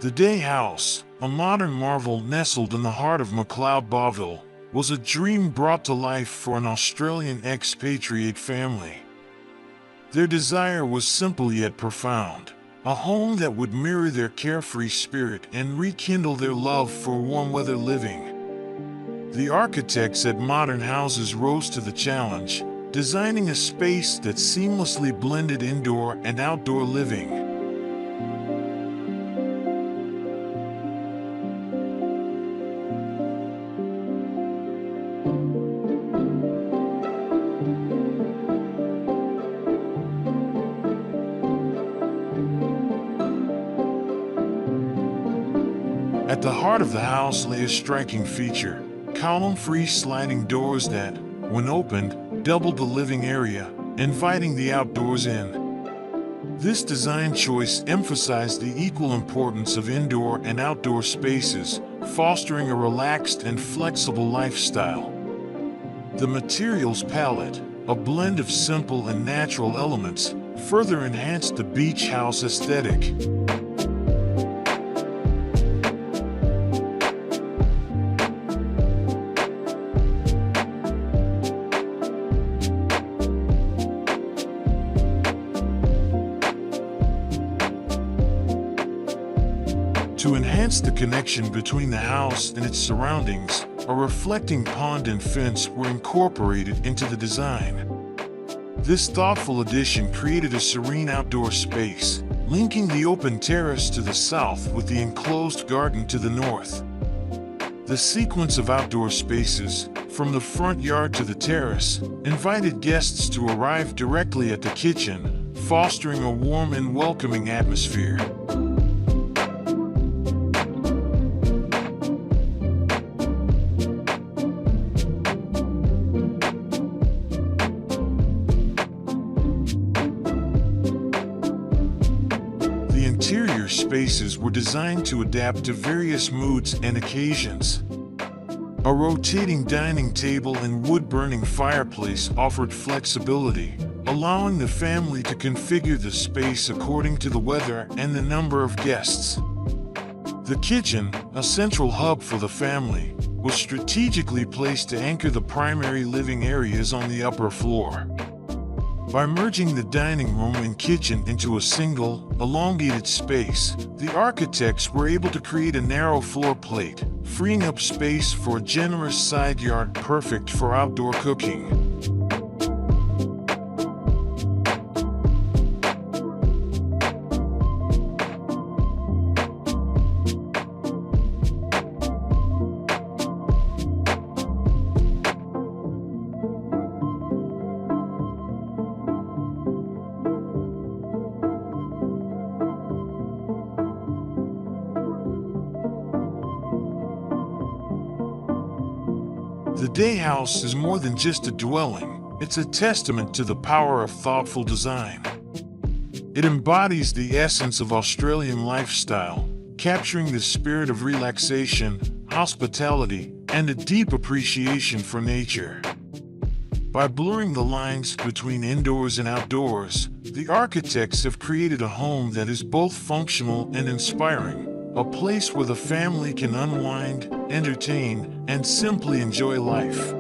The Day House, a modern marvel nestled in the heart of McLeod Bovell, was a dream brought to life for an Australian expatriate family. Their desire was simple yet profound, a home that would mirror their carefree spirit and rekindle their love for warm weather living. The architects at Modern Houses rose to the challenge, designing a space that seamlessly blended indoor and outdoor living. At the heart of the house lay a striking feature: column-free sliding doors that, when opened, doubled the living area, inviting the outdoors in. This design choice emphasized the equal importance of indoor and outdoor spaces, fostering a relaxed and flexible lifestyle. The materials palette, a blend of simple and natural elements, further enhanced the beach house aesthetic. To enhance the connection between the house and its surroundings, a reflecting pond and fence were incorporated into the design. This thoughtful addition created a serene outdoor space, linking the open terrace to the south with the enclosed garden to the north. The sequence of outdoor spaces, from the front yard to the terrace, invited guests to arrive directly at the kitchen, fostering a warm and welcoming atmosphere. The interior spaces were designed to adapt to various moods and occasions. A rotating dining table and wood-burning fireplace offered flexibility, allowing the family to configure the space according to the weather and the number of guests. The kitchen, a central hub for the family, was strategically placed to anchor the primary living areas on the upper floor. By merging the dining room and kitchen into a single, elongated space, the architects were able to create a narrow floor plate, freeing up space for a generous side yard perfect for outdoor cooking. The Day House is more than just a dwelling, it's a testament to the power of thoughtful design. It embodies the essence of Australian lifestyle, capturing the spirit of relaxation, hospitality, and a deep appreciation for nature. By blurring the lines between indoors and outdoors, the architects have created a home that is both functional and inspiring. A place where the family can unwind, entertain, and simply enjoy life.